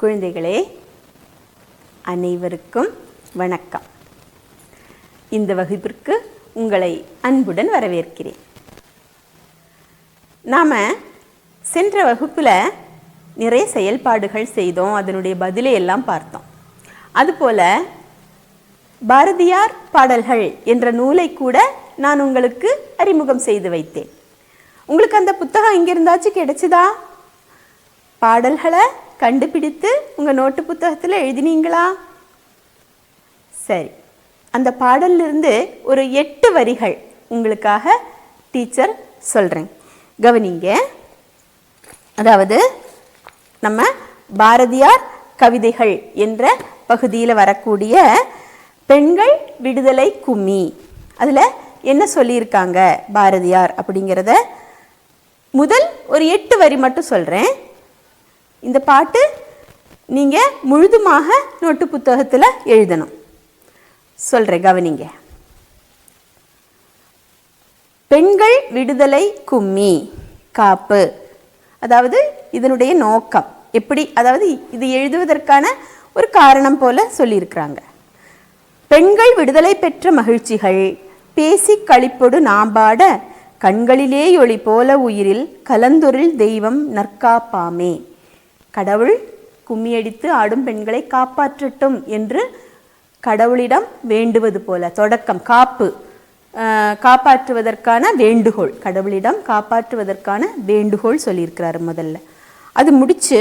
குழந்தைகளே, அனைவருக்கும் வணக்கம். இந்த வகுப்பிற்கு உங்களை அன்புடன் வரவேற்கிறேன். நாம் சென்ற வகுப்பில் நிறைய செயல்பாடுகள் செய்தோம், அதனுடைய பதிலை எல்லாம் பார்த்தோம். அதுபோல் பாரதியார் பாடல்கள் என்ற நூலை கூட நான் உங்களுக்கு அறிமுகம் செய்து வைத்தேன். உங்களுக்கு அந்த புத்தகம் எங்கிருந்தாச்சும் கிடைச்சதா? பாடல்களை கண்டுபிடித்து உங்கள் நோட்டு புத்தகத்தில் எழுதினீங்களா? சரி, அந்த பாடலிலிருந்து ஒரு 8 வரிகள் உங்களுக்காக டீச்சர் சொல்கிறேன், கவனிங்க. அதாவது நம்ம பாரதியார் கவிதைகள் என்ற பகுதியில் வரக்கூடிய பெண்கள் விடுதலை கும்மி, அதில் என்ன சொல்லியிருக்காங்க பாரதியார் அப்படிங்கிறத முதல் ஒரு 8 வரி மட்டும் சொல்கிறேன். இந்த பாட்டு நீங்கள் முழுதுமாக நோட்டு புத்தகத்தில் எழுதணும். சொல்கிறேன், கவனிங்க. பெண்கள் விடுதலை கும்மி காப்பு, அதாவது இதனுடைய நோக்கம் எப்படி, அதாவது இது எழுதுவதற்கான ஒரு காரணம் போல சொல்லியிருக்கிறாங்க. பெண்கள் விடுதலை பெற்ற மகிழ்ச்சிகள் பேசி களிப்பொடு நாம்பாட கண்களிலே ஒளி போல உயிரில் கலந்தொரில் தெய்வம் நற்காப்பாமே. கடவுள் கும்மியடித்து ஆடும் பெண்களை காப்பாற்றட்டும் என்று கடவுளிடம் வேண்டுவது போல தொடக்கம் காப்பு, காப்பாற்றுவதற்கான வேண்டுகோள், கடவுளிடம் காப்பாற்றுவதற்கான வேண்டுகோள் சொல்லியிருக்கிறார் முதல்ல. அது முடித்து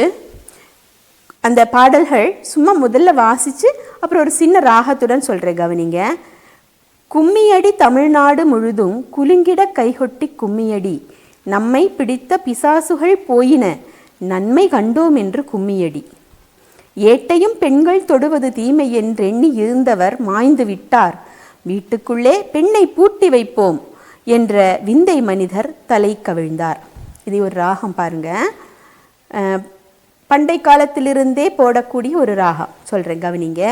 அந்த பாடல்கள் சும்மா முதல்ல வாசித்து அப்புறம் ஒரு சின்ன ராகத்துடன் சொல்கிறேன், கவனிங்க. கும்மியடி தமிழ்நாடு முழுதும் குலுங்கிட கைகொட்டி கும்மியடி நம்மை பிடித்த பிசாசுகள் போயின நன்மை கண்டோம் என்று கும்மியடி. ஏட்டையும் பெண்கள் தொடுவது தீமை என்றெண்ணி இருந்தவர் மாய்ந்து விட்டார், வீட்டுக்குள்ளே பெண்ணை பூட்டி வைப்போம் என்ற விந்தை மனிதர் தலை கவிழ்ந்தார். இது ஒரு ராகம் பாருங்க, பண்டை காலத்திலிருந்தே போடக்கூடிய ஒரு ராகம். சொல்கிறேன், கவனிங்க.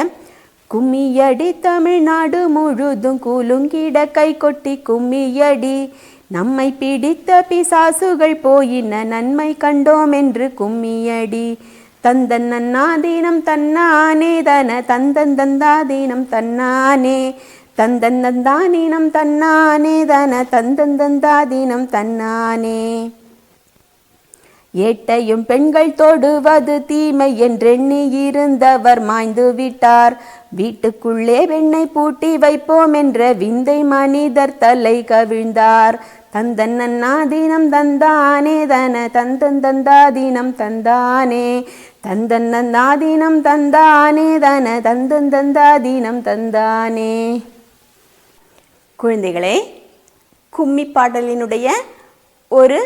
கும்மியடி தமிழ்நாடு முழுதும் குலுங்கிட கை கொட்டி கும்மியடி நம்மை பிடித்த பிசாசுகள் போயின நன்மை கண்டோம் என்று கும்மியடி. தந்தன் நன்னாதீனம் தன்னானே தன தந்தன் தந்தாதீனம் தன்னானே தந்தன் தந்தானீனம் தன்னானே தன தந்தன் தந்தாதீனம் தன்னானே. ஏட்டையும் பெண்கள் தொடுவது தீமை என்றெண்ணி இருந்தவர் மாய்ந்து விட்டார், வீட்டுக்குள்ளே பெண்ணை பூட்டி வைப்போம் என்ற விந்தை மனிதர் தலை கவிழ்ந்தார். தந்தன் நன்னாதீனம் தந்தானே தன தந்தன் தந்தாதீனம் தந்தானே தந்தன் நன்னாதீனம் தந்தானே தன தந்தன் தந்தாதீனம் தந்தானே. குழந்தைகளே, கும்மி பாடலினுடைய ஒரு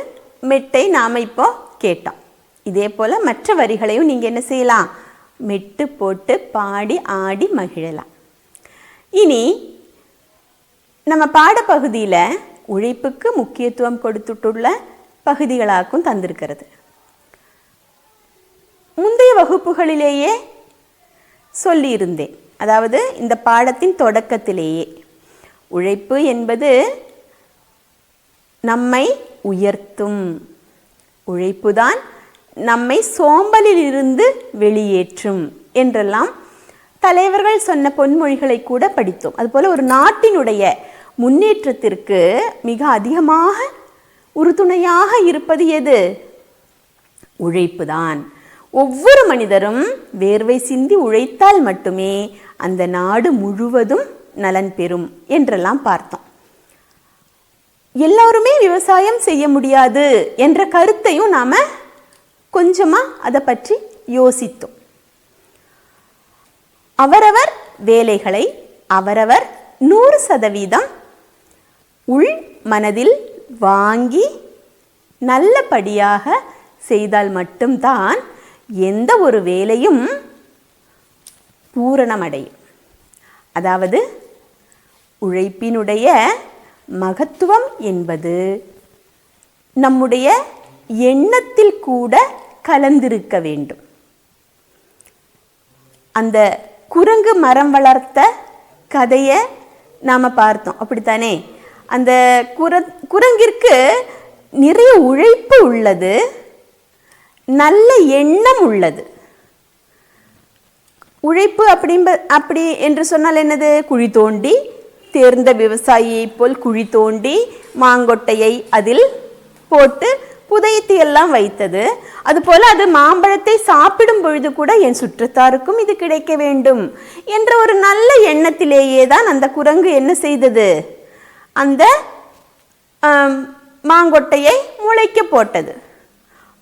மெட்டை நாம் இப்போ கேட்டோம். இதே போல் மற்ற வரிகளையும் நீங்கள் என்ன செய்யலாம், மெட்டு போட்டு பாடி ஆடி மகிழலாம். இனி நம்ம பாடப்பகுதியில் உழைப்புக்கு முக்கியத்துவம் கொடுத்துட்டுள்ள பகுதிகளாக்கும் தந்திருக்கிறது. முந்தைய வகுப்புகளிலேயே சொல்லியிருந்தேன், அதாவது இந்த பாடத்தின் தொடக்கத்திலேயே உழைப்பு என்பது நம்மை உயர்த்தும், உழைப்புதான் நம்மை சோம்பலில் இருந்து வெளியேற்றும் என்றெல்லாம் தலைவர்கள் சொன்ன பொன்மொழிகளை கூட படித்தோம். அதுபோல் ஒரு நாட்டினுடைய முன்னேற்றத்திற்கு மிக அதிகமாக உறுதுணையாக இருப்பது எது? உழைப்பு தான். ஒவ்வொரு மனிதரும் வேர்வை சிந்தி உழைத்தால் மட்டுமே அந்த நாடு முழுவதும் நலன் பெறும் என்றெல்லாம் பார்த்தோம். எல்லோருமே விவசாயம் செய்ய முடியாது என்ற கருத்தையும் நாம் கொஞ்சமாக அதை பற்றி யோசித்தோம். அவரவர் வேலைகளை அவரவர் 100% உள் மனதில் வாங்கி நல்லபடியாக செய்தால் மட்டும்தான் எந்த ஒரு வேலையும் பூரணமடையும். அதாவது உழைப்பினுடைய மகத்துவம் என்பது நம்முடைய எண்ணத்தில் கூட கலந்திருக்க வேண்டும். அந்த குரங்கு மரம் வளர்த்த கதையை நாம் பார்த்தோம், அப்படித்தானே? அந்த குரங்கிற்கு நிறைய உழைப்பு உள்ளது, நல்ல எண்ணம் உள்ளது. உழைப்பு அப்படி என்று சொன்னால் என்னது? குழி தோண்டி, தேர்ந்த விவசாயியைப் போல் குழி தோண்டி மாங்கொட்டையை அதில் போட்டு புதைத்து எல்லாம் வைத்தது. அதுபோல அது மாம்பழத்தை சாப்பிடும் பொழுது கூட என் சுற்றத்தாருக்கும் இது கிடைக்க வேண்டும் என்ற ஒரு நல்ல எண்ணத்திலேயே தான் அந்த குரங்கு என்ன செய்தது? அந்த மாங்கொட்டையை முளைக்க போட்டது.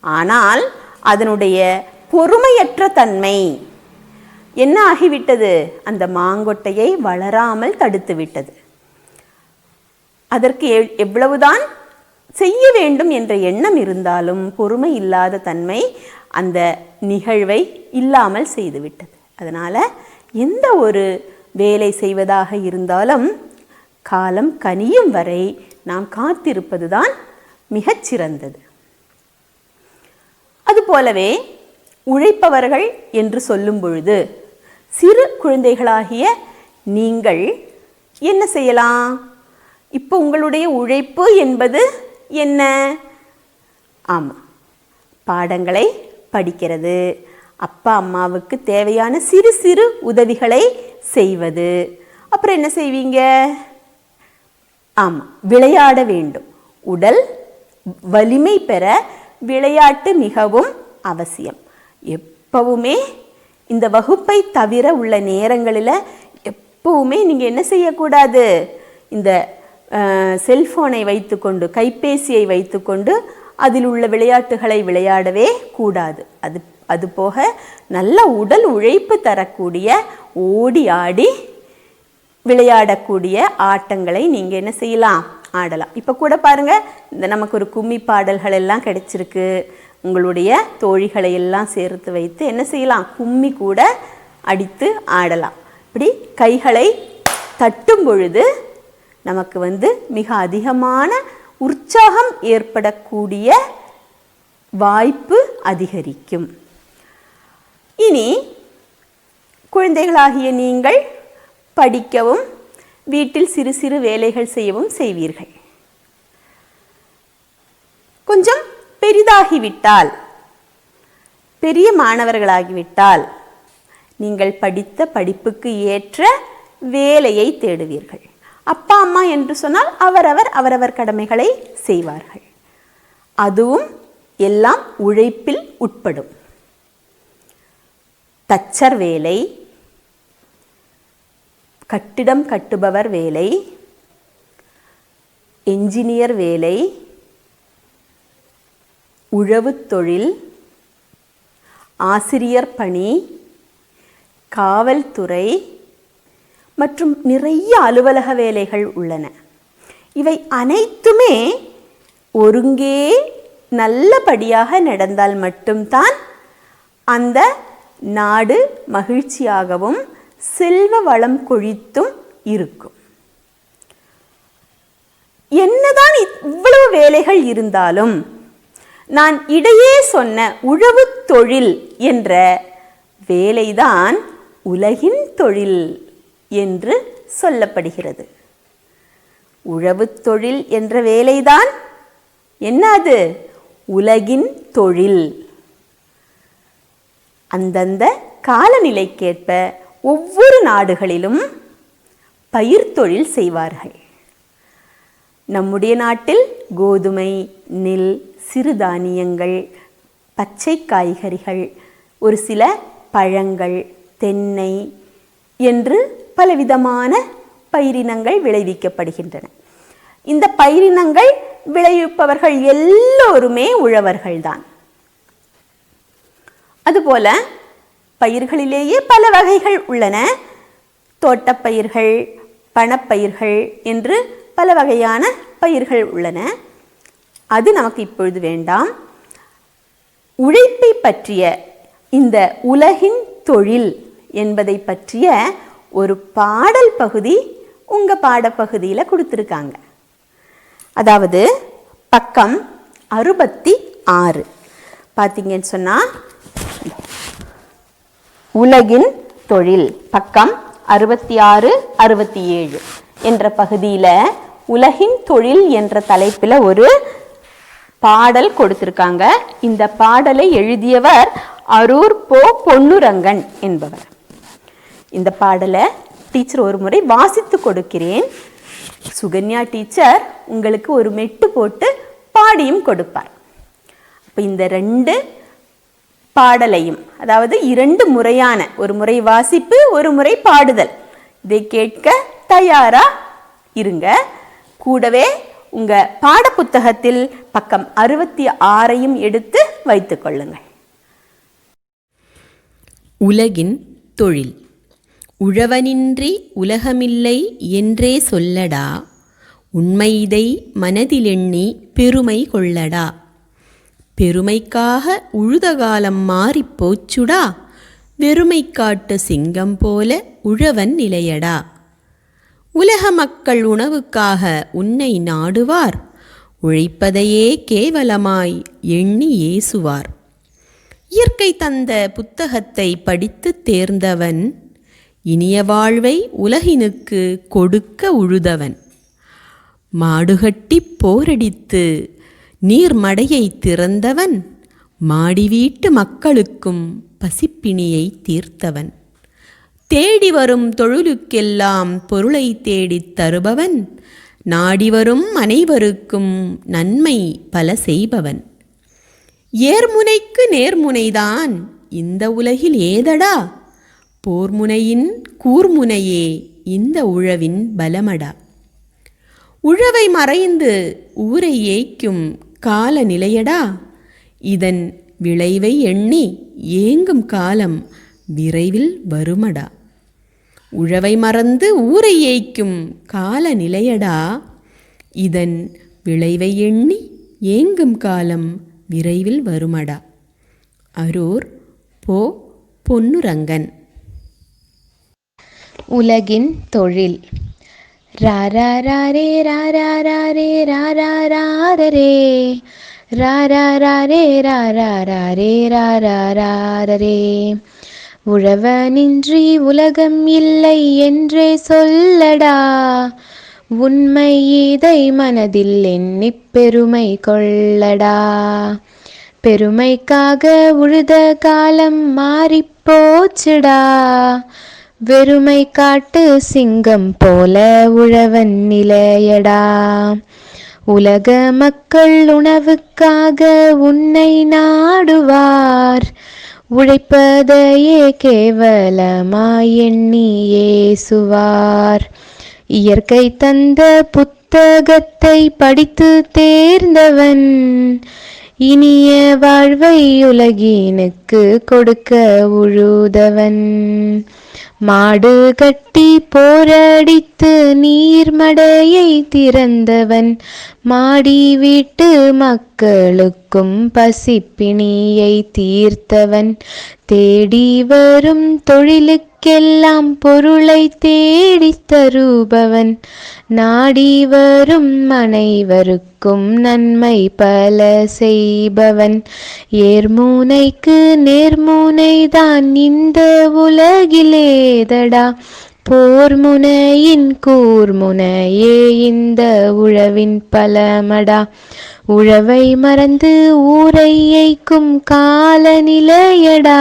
ஆனால் அதனுடைய பொறுமையற்ற தன்மை என்ன ஆகிவிட்டது? அந்த மாங்கொட்டையை வளராமல் தடுத்து விட்டது. அதற்கு எவ்வளவுதான் செய்ய வேண்டும் என்ற எண்ணம் இருந்தாலும் பொறுமை இல்லாத தன்மை அந்த நிகழ்வை இல்லாமல் செய்துவிட்டது. அதனால் எந்த ஒரு வேலை செய்வதாக இருந்தாலும் காலம் கனியும் வரை நாம் காத்திருப்பது தான் மிகச்சிறந்தது. அதுபோலவே உழைப்பவர்கள் என்று சொல்லும் பொழுது சிறு குழந்தைகளாகிய நீங்கள் என்ன செய்யலாம்? இப்போ உங்களுடைய உழைப்பு என்பது என்ன? ஆமாம், பாடங்களை படிக்கிறது, அப்பா அம்மாவுக்கு தேவையான சிறு சிறு உதவிகளை செய்வது. அப்புறம் என்ன செய்வீங்க? ஆமாம், விளையாட வேண்டும். உடல் வலிமை பெற விளையாட்டு மிகவும் அவசியம். எப்பவுமே இந்த வகுப்பை தவிர உள்ள நேரங்களில் எப்பவுமே நீங்கள் என்ன செய்யக்கூடாது? இந்த செல்ஃபோனை வைத்துக்கொண்டு, கைபேசியை வைத்துக்கொண்டு அதில் உள்ள விளையாட்டுகளை விளையாடவே கூடாது. அது போக நல்ல உடல் உழைப்பு தரக்கூடிய, ஓடி ஆடி விளையாடக்கூடிய ஆட்டங்களை நீங்கள் என்ன செய்யலாம்? ஆடலாம். இப்போ கூட பாருங்கள், இந்த நமக்கு ஒரு கும்மி பாடல்கள் எல்லாம் கிடைச்சிருக்கு. உங்களுடைய தோழிகளை எல்லாம் சேர்த்து வைத்து என்ன செய்யலாம்? கும்மி கூட அடித்து ஆடலாம். இப்படி கைகளை தட்டும் பொழுது நமக்கு மிக அதிகமான உற்சாகம் ஏற்படக்கூடிய வாய்ப்பு அதிகரிக்கும். இனி குழந்தைகளாகிய நீங்கள் படிக்கவும் வீட்டில் சிறு சிறு வேலைகள் செய்யவும் செய்வீர்கள். கொஞ்சம் பெரிதாகிவிட்டால், பெரிய மாணவர்களாகிவிட்டால் நீங்கள் படித்த படிப்புக்கு ஏற்ற வேலையை தேடுவீர்கள். அப்பா அம்மா என்று சொன்னால் அவரவர் கடமைகளை செய்வார்கள். அதுவும் எல்லாம் உழைப்பில் உட்படும். தச்சர் வேலை, கட்டிடம் கட்டுபவர் வேலை, என்ஜினியர் வேலை, உழவு தொழில், ஆசிரியர் பணி, காவல்துறை மற்றும் நிறைய அலுவலக வேலைகள் உள்ளன. இவை அனைத்துமே ஒருங்கே நல்லபடியாக நடந்தால் மட்டும்தான் அந்த நாடு மகிழ்ச்சியாகவும் செல்வ வளம் கொழித்தும் இருக்கும். என்னதான் இவ்வளவு வேலைகள் இருந்தாலும் நான் இடையே சொன்ன உழவு தொழில் என்ற வேலைதான் உலகின் தொழில் என்று சொல்லப்படுகிறது. உழவு தொழில் என்ற வேலைதான் என்னது? உலகின் தொழில். அந்தந்த காலநிலைக்கேற்ப ஒவ்வொரு நாடுகளிலும் பயிர் தொழில் செய்வார்கள். நம்முடைய நாட்டில் கோதுமை, நெல், சிறுதானியங்கள், பச்சை காய்கறிகள், ஒரு சில பழங்கள், தென்னை என்று பலவிதமான பயிரினங்கள் விளைவிக்கப்படுகின்றன. இந்த பயிரினங்கள் விளைவிப்பவர்கள் எல்லோருமே உழவர்கள்தான். அதுபோல பயிர்களிலேயே பல வகைகள் உள்ளன. தோட்டப்பயிர்கள், பணப்பயிர்கள் என்று பல வகையான பயிர்கள் உள்ளன. அது நமக்கு இப்பொழுது வேண்டாம். உழைப்பை பற்றிய இந்த உலகின் தொழில் என்பதை பற்றிய ஒரு பாடல் பகுதி உங்கள் பாடப்பகுதியில் கொடுத்துருக்காங்க. அதாவது பக்கம் 66 பார்த்தீங்கன்னு சொன்னால், உலகின் தொழில் பக்கம் 66, 67 என்ற பகுதியில் உலகின் தொழில் என்ற தலைப்பில் ஒரு பாடல் கொடுத்திருக்காங்க. இந்த பாடலை எழுதியவர் அரூர் பொன்னுரங்கன் என்பவர். இந்த பாடலை டீச்சர் ஒரு முறை வாசித்து கொடுக்கிறேன். சுகன்யா டீச்சர் உங்களுக்கு ஒரு மெட்டு போட்டு பாடியும் கொடுப்பார். இப்போ இந்த 2 பாடலையும், அதாவது 2 முறையான, ஒரு முறை வாசிப்பு, ஒரு முறை பாடுதல், இதை கேட்க தயாரா இருங்க. கூடவே உங்க பாட புத்தகத்தில் பக்கம் 66ஐயும் எடுத்து வைத்துக் கொள்ளுங்கள். உலகின் தொழில். உழவனின்றி உலகமில்லை என்றே சொல்லடா, உண்மை இதை மனதிலெண்ணி பெருமை கொள்ளடா. பெருமைக்காக உழுதகாலம் மாறிப்போச்சுடா, வெறுமை காட்டு சிங்கம் போல உழவன் நிலையடா. உலக மக்கள் உணவுக்காக உன்னை நாடுவார், உழைப்பதையே கேவலமாய் எண்ணி ஏசுவார். இயற்கை தந்த புத்தகத்தை படித்து தேர்ந்தவன், இனிய வாழ்வை உலகினுக்கு கொடுக்க உழுதவன். மாடுகட்டி போரடித்து நீர்மடையை திறந்தவன், மாடி வீட்டு மக்களுக்கும் பசிப்பிணியை தீர்த்தவன். தேடி வரும் தொழிலுக்கெல்லாம் பொருளை தேடித் தருபவன், நாடி வரும் அனைவருக்கும் நன்மை பல செய்பவன். ஏர்முனைக்கு நேர்முனைதான் இந்த உலகில் ஏதடா, போர்முனையின் கூர்முனையே இந்த உழவின் பலமடா. உழவை மறைந்து ஊரை ஏய்க்கும் கால நிலையடா, இதன் விளைவை எண்ணி ஏங்கும் காலம் விரைவில் வருமடா. உழவை மறந்து ஊரை ஏய்க்கும் கால நிலையடா, இதன் விளைவை எண்ணி ஏங்கும் காலம் விரைவில் வருமடா. அரூர் போ. பொன்னுரங்கன். உலகின் தொழில். ராரே ராரே ராரே ராரே ராரே. உழவனின்றி உலகம் இல்லை என்றே சொல்லடா, உண்மை இதை மனதில் எண்ணிப் பெருமை கொள்ளடா. பெருமைக்காக உழுத காலம் மாறிப்போச்சுடா, வெறுமை காட்டு சிங்கம் போல உழவன் நிலையடா. உலக மக்கள் உணவுக்காக உன்னை நாடுவார், உழைப்பதையே கேவலமாய் எண்ணி ஏசுவார். இயற்கை தந்த புத்தகத்தை படித்து தேர்ந்தவன், இனிய வாழ்வை உலகினுக்கு கொடுக்க உழுதவன். மாடு கட்டி போரடித்து நீர்மடையை திறந்தவன், மாடி வீட்டு மக்களுக்கும் பசிப்பிணியை தீர்த்தவன். தேடி வரும் தொழிலுக்கெல்லாம் பொருளை தேடித் தருபவன், நாடி வரும் அனைவருக்கும் நன்மை பல செய்பவன். ஏர்முனைக்கு நேர்முனைதான் இந்த உலகிலேதடா, போர்முனையின் கூர்முனையே இந்த உழவின் பலமடா. உழவை மறந்து ஊரை ஏய்க்கும் கால நிலையடா,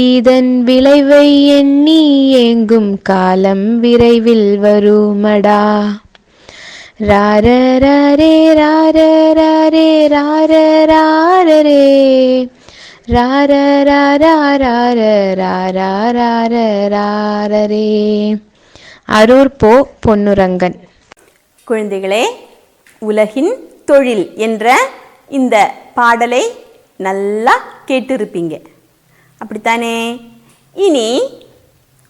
இதன் விளைவை எண்ணி ஏங்கும் காலம் விரைவில் வருமடா. ராரே ராரே ராரே ராரே. அரூர் போ. பொன்னுரங்கன். குழந்தைகளே, உலகின் தொழில் என்ற இந்த பாடலை நல்லா கேட்டிருப்பீங்க, அப்படித்தானே? இனி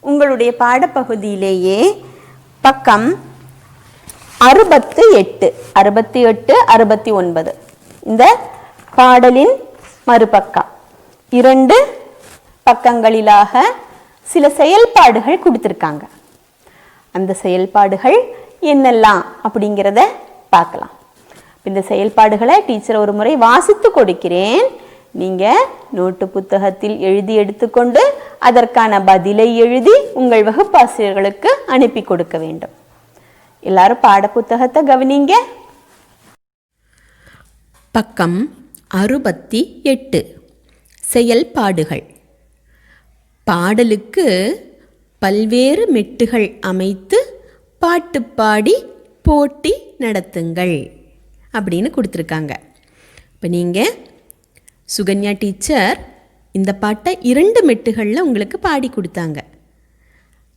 உங்களுடைய பாடப்பகுதியிலேயே பக்கம் 68, 69 இந்த பாடலின் மறுபக்கம் 2 பக்கங்களிலாக சில செயல்பாடுகள் கொடுத்துருக்காங்க. அந்த செயல்பாடுகள் என்னெல்லாம் அப்படிங்கிறத பார்க்கலாம். இந்த செயல்பாடுகளை டீச்சர் ஒரு முறை வாசித்து கொடுக்கிறேன். நீங்கள் நோட்டு புத்தகத்தில் எழுதி எடுத்துக்கொண்டு அதற்கான பதிலை எழுதி உங்கள் வகுப்பாசிரியர்களுக்கு அனுப்பி கொடுக்க வேண்டும். எல்லாரும் பாடப்புத்தகத்தை கவனிங்க. பக்கம் 68. செயல்பாடுகள். பாடலுக்கு பல்வேறு மெட்டுகள் அமைத்து பாட்டு பாடி போட்டி நடத்துங்கள் அப்படின்னு கொடுத்துருக்காங்க. இப்போ நீங்கள் சுகன்யா டீச்சர் இந்த பாட்டை 2 மெட்டுகளில் உங்களுக்கு பாடி கொடுத்தாங்க.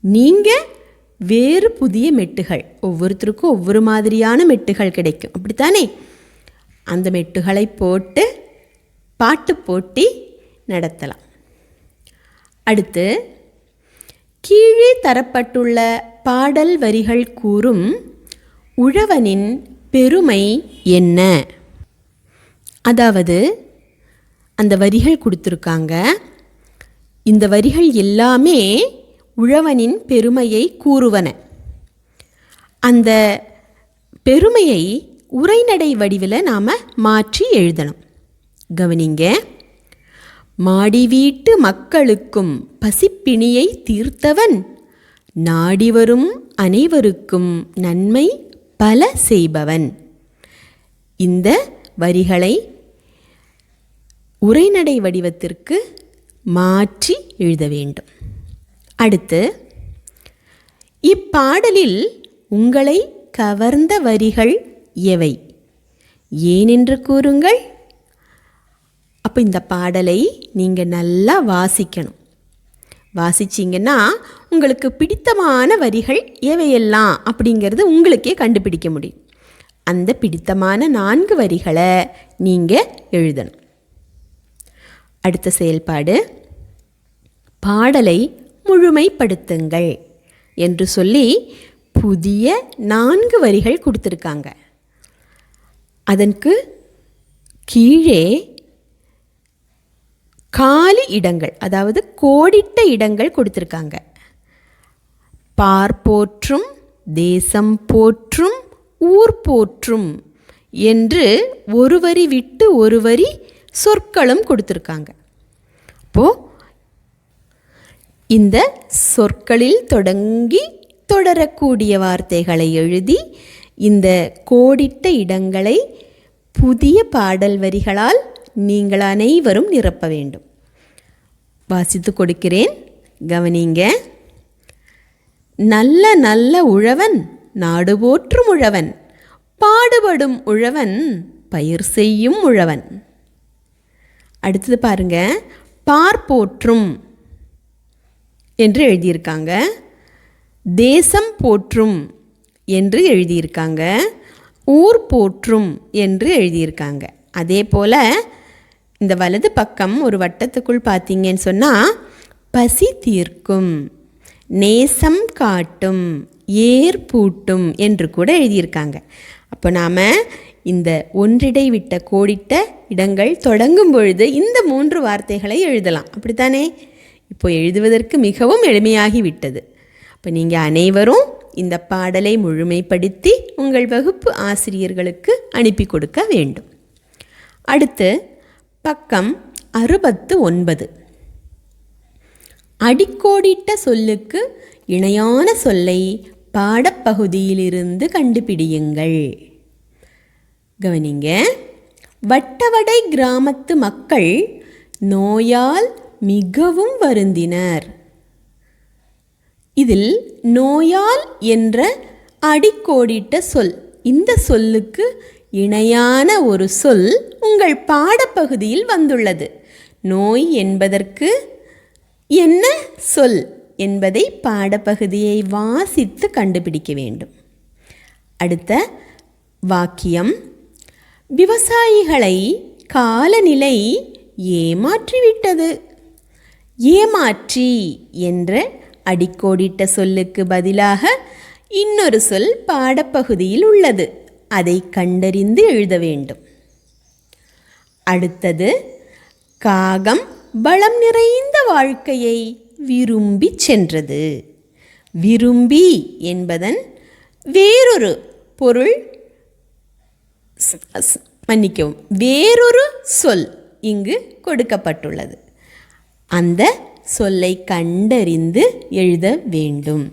நீங்கள் வேறு புதிய மெட்டுகள், ஒவ்வொருத்தருக்கும் ஒவ்வொரு மாதிரியான மெட்டுகள் கிடைக்கும், அப்படித்தானே? அந்த மெட்டுகளை போட்டு பாட்டு போட்டி நடத்தலாம். அடுத்து, கீழே தரப்பட்டுள்ள பாடல் வரிகள் கூறும் உழவனின் பெருமை என்ன? அதாவது அந்த வரிகள் கொடுத்துருக்காங்க. இந்த வரிகள் எல்லாமே உழவனின் பெருமையை கூறுவன. அந்த பெருமையை உரைநடை வடிவில் நாம் மாற்றி எழுதணும். கவனிங்க. மாடி வீட்டு மக்களுக்கும் பசிப்பிணியை தீர்த்தவன், நாடி வரும் அனைவருக்கும் நன்மை பல செய்பவன். இந்த வரிகளை உரைநடை வடிவத்திற்கு மாற்றி எழுத வேண்டும். அடுத்து, இப்பாடலில் உங்களை கவர்ந்த வரிகள் எவை? ஏனென்று கூறுங்கள். அப்போ இந்த பாடலை நீங்கள் நல்லா வாசிக்கணும். வாசிச்சிங்கன்னா உங்களுக்கு பிடித்தமான வரிகள் எவையெல்லாம் அப்படிங்கிறது உங்களுக்கே கண்டுபிடிக்க முடியும். அந்த பிடித்தமான 4 வரிகளை நீங்கள் எழுதணும். அடுத்த செயல்பாடு, பாடலை முழுமைப்படுத்துங்கள் என்று சொல்லி புதிய 4 வரிகள் கொடுத்துருக்காங்க. அதற்கு கீழே காலி இடங்கள், அதாவது கோடிட்ட இடங்கள் கொடுத்துருக்காங்க. பார் போற்றும், தேசம் போற்றும், ஊர் போற்றும் என்று ஒரு வரி விட்டு ஒரு வரி சொற்களும் கொடுத்துருக்காங்க. அப்போது இந்த சொற்களில் தொடங்கி தொடரக்கூடிய வார்த்தைகளை எழுதி இந்த கோடிட்ட இடங்களை புதிய பாடல் வரிகளால் நீங்கள் அனைவரும் நிரப்ப வேண்டும். வாசித்து கொடுக்கிறேன், கவனிங்க. நல்ல நல்ல உழவன் நாடு போற்றும் உழவன், பாடுபடும் உழவன் பயிர் செய்யும் உழவன். அடுத்தது பாருங்க, பார் போற்றும் என்று எழுதியிருக்காங்க, தேசம் போற்றும் என்று எழுதியிருக்காங்க, ஊர் போற்றும் என்று எழுதியிருக்காங்க. அதே போல் இந்த வலது பக்கம் ஒரு வட்டத்துக்குள் பார்த்தீங்கன்னு சொன்னால் பசி தீர்க்கும், நேசம் காட்டும், ஏர் பூட்டும் என்று கூட எழுதியிருக்காங்க. அப்போ நாம் இந்த ஒன்றிடை விட்ட கோடிட்ட இடங்கள் தொடங்கும் பொழுது இந்த 3 வார்த்தைகளை எழுதலாம், அப்படித்தானே? இப்போ எழுதுவதற்கு மிகவும் எளிமையாகி விட்டது. இப்போ நீங்கள் அனைவரும் இந்த பாடலை முழுமைப்படுத்தி உங்கள் வகுப்பு ஆசிரியர்களுக்கு அனுப்பி கொடுக்க வேண்டும். அடுத்து பக்கம் 69. அடிக்கோடிட்ட சொல்லுக்கு இணையான சொல்லை பாடப்பகுதியிலிருந்து கண்டுபிடியுங்கள். கவனிங்க. வட்டவடை கிராமத்து மக்கள் நோயால் மிகவும் வருந்தினர். இதில் நோயால் என்ற அடிக்கோடிட்ட சொல், இந்த சொல்லுக்கு இணையான ஒரு சொல் உங்கள் பாடப்பகுதியில் வந்துள்ளது. நோய் என்பதற்கு என்ன சொல் என்பதை பாடப்பகுதியை வாசித்து கண்டுபிடிக்க வேண்டும். அடுத்த வாக்கியம், விவசாயிகளை காலநிலை ஏமாற்றிவிட்டது. ஏமாற்றி என்ற அடிக்கோடிட்ட சொல்லுக்கு பதிலாக இன்னொரு சொல் பாடப்பகுதியில் உள்ளது, அதை கண்டறிந்து எழுத வேண்டும். அடுத்தது, காகம் வளம் நிறைந்த வாழ்க்கையை விரும்பி சென்றது. விரும்பி என்பதன் வேறொரு பொருள், மன்னிக்கவும், வேறொரு சொல் இங்கு கொடுக்கப்பட்டுள்ளது. அந்த சொல்லை கண்டறிந்து எழுத வேண்டும்.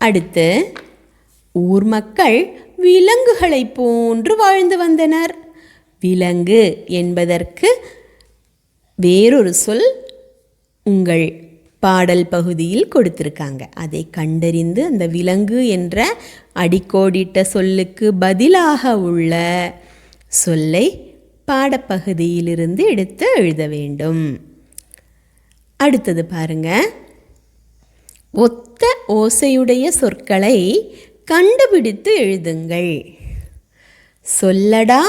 அடுத்து, ஊர் மக்கள் விலங்குகளை போன்று வாழ்ந்து வந்தனர். விலங்கு என்பதற்கு வேறொரு சொல் உங்கள் பாடல் பகுதியில் கொடுத்திருக்காங்க. அதை கண்டறிந்து அந்த விலங்கு என்ற அடிக்கோடிட்ட சொல்லுக்கு பதிலாக உள்ள சொல்லை பாடப்பகுதியிலிருந்து எடுத்து எழுத வேண்டும். அடுத்தது பாருங்க. ஒத்த ஓசையுடைய சொற்களை கண்டுபிடித்து எழுதுங்கள். சொல்லடா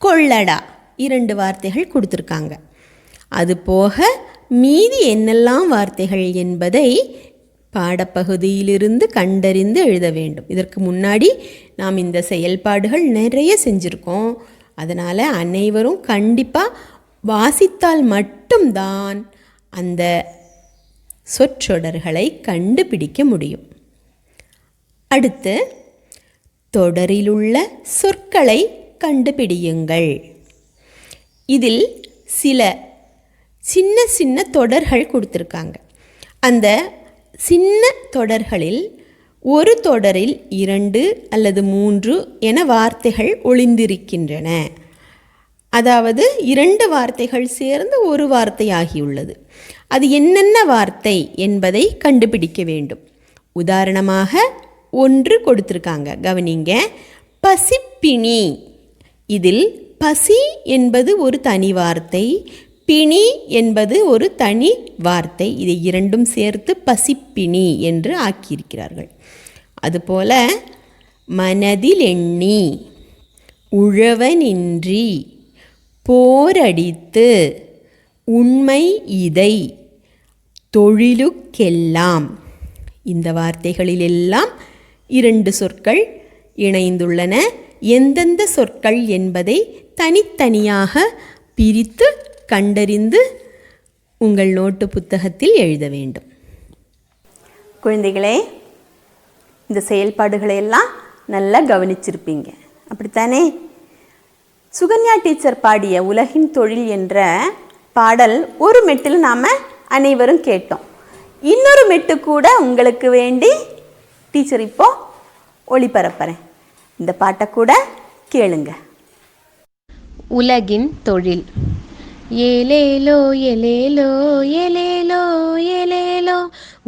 கொள்ளடா 2 வார்த்தைகள் கொடுத்துருக்காங்க. அதுபோக மீதி என்னெல்லாம் வார்த்தைகள் என்பதை பாடப்பகுதியிலிருந்து கண்டறிந்து எழுத வேண்டும். இதற்கு முன்னாடி நாம் இந்த செயல்பாடுகள் நிறைய செஞ்சுருக்கோம். அதனால் அனைவரும் கண்டிப்பாக வாசித்தால் மட்டும்தான் அந்த சொற்றொடர்களை கண்டுபிடிக்க முடியும். அடுத்து தொடரிலுள்ள சொற்களை கண்டுபிடியுங்கள். இதில் சில சின்ன சின்ன தொடர்கள் கொடுத்துருக்காங்க. அந்த சின்ன தொடர்களில் ஒரு தொடரில் 2 அல்லது 3 என வார்த்தைகள் ஒளிந்திருக்கின்றன. அதாவது 2 வார்த்தைகள் சேர்ந்து ஒரு வார்த்தையாகியுள்ளது. அது என்னென்ன வார்த்தை என்பதை கண்டுபிடிக்க வேண்டும். உதாரணமாக 1 கொடுத்துருக்காங்க, கவனிங்க. பசிப்பிணி. இதில் பசி என்பது ஒரு தனி வார்த்தை, பிணி என்பது ஒரு தனி வார்த்தை. இதை 2ம் சேர்த்து பசிப்பிணி என்று ஆக்கியிருக்கிறார்கள். அதுபோல மனதில் எண்ணி, உழவனின்றி, போரடித்து, உண்மை இதை, தொழிலுக்கெல்லாம், இந்த வார்த்தைகளிலெல்லாம் 2 சொற்கள் இணைந்துள்ளன. எந்தெந்த சொற்கள் என்பதை தனித்தனியாக பிரித்து கண்டறிந்து உங்கள் நோட்டு புத்தகத்தில் எழுத வேண்டும். குழந்தைகளே, இந்த செயல்பாடுகளை எல்லாம் நல்லா கவனிச்சிருப்பீங்க, அப்படித்தானே? சுகன்யா டீச்சர் பாடிய உலகின் தொழில் என்ற பாடல் ஒரு மெட்டில் நாம் அனைவரும் கேட்டோம். இன்னொரு மெட்டு கூட உங்களுக்கு வேண்டி டீச்சர் இப்போ ஒளிபரப்புறேன். இந்த பாட்டை கூட கேளுங்க. உலகின் தொழில். ஏலேலோ ஏலேலோ ஏலேலோ ஏலேலோ,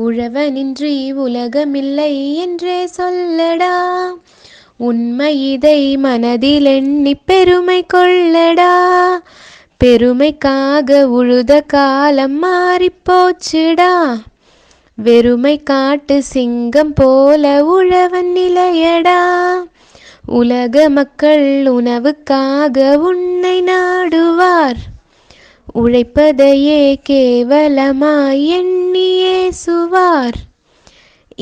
உழவனின்றி உலகமில்லை என்றே சொல்லடா. உண்மை இதை மனதில் எண்ணி பெருமை கொள்ளடா. பெருமைக்காக உழுத காலம் மாறிப்போச்சுடா. வெறுமை காட்டு சிங்கம் போல உழவன் நிலையடா. உலக மக்கள் உணவுக்காக உன்னை நாடுவார். உழைப்பதையே கேவலமாய் எண்ணி ஏசுவார்.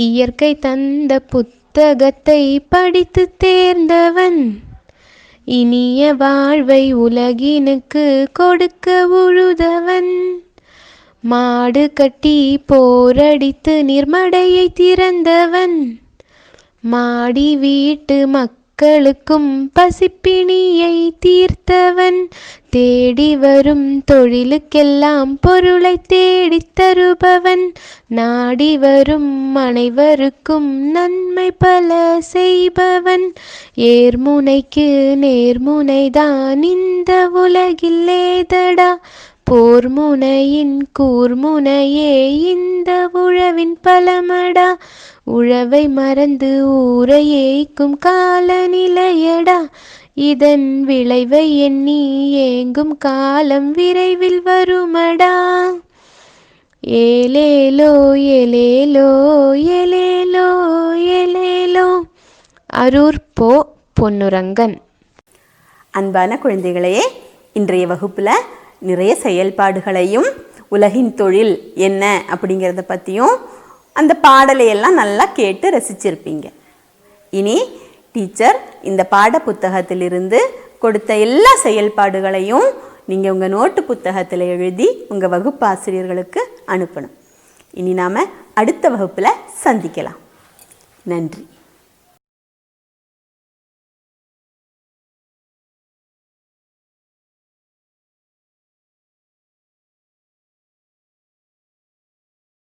இயற்கை தந்த புத்தகத்தை படித்து தேர்ந்தவன் இனிய வாழ்வை உலகினுக்கு கொடுக்க உழுதவன். மாடு கட்டி போரடித்து நீர்மடையை திறந்தவன். மாடி வீட்டு மக்களுக்கும் பசிப்பிணியை தீர்த்தவன். தேடி வரும் தொழிலுக்கெல்லாம் பொருளை தேடித் தருபவன். நாடி வரும் அனைவருக்கும் நன்மை பல செய்பவன். ஏர்முனைக்கு நேர்முனைதான் இந்த உலகில் ஏதடா. போர்முனையின் கூர்முனையே இந்த உழவின் பலமடா. உழவை மறந்து ஊரை ஏய்க்கும் காலநிலையடா. இதன் விளைவை எண்ணி ஏங்கும் காலம் விரைவில் வருமடா. ஏலேலோ ஏலேலோ ஏலேலோ ஏலேலோ. அரூர் போ. பொன்னுரங்கன். அன்பான குழந்தைகளே, இன்றைய வகுப்பில் நிறைய செயல்பாடுகளையும் உலகின் தொழில் என்ன அப்படிங்கிறத பற்றியும் அந்த பாடலையெல்லாம் நல்லா கேட்டு ரசிச்சிருப்பீங்க. இனி டீச்சர் இந்த பாட புத்தகத்திலிருந்து கொடுத்த எல்லா செயல்பாடுகளையும் நீங்கள் உங்கள் நோட்டு புத்தகத்தில் எழுதி உங்கள் வகுப்பு ஆசிரியர்களுக்கு அனுப்பணும். இனி நாம் அடுத்த வகுப்பில் சந்திக்கலாம். நன்றி.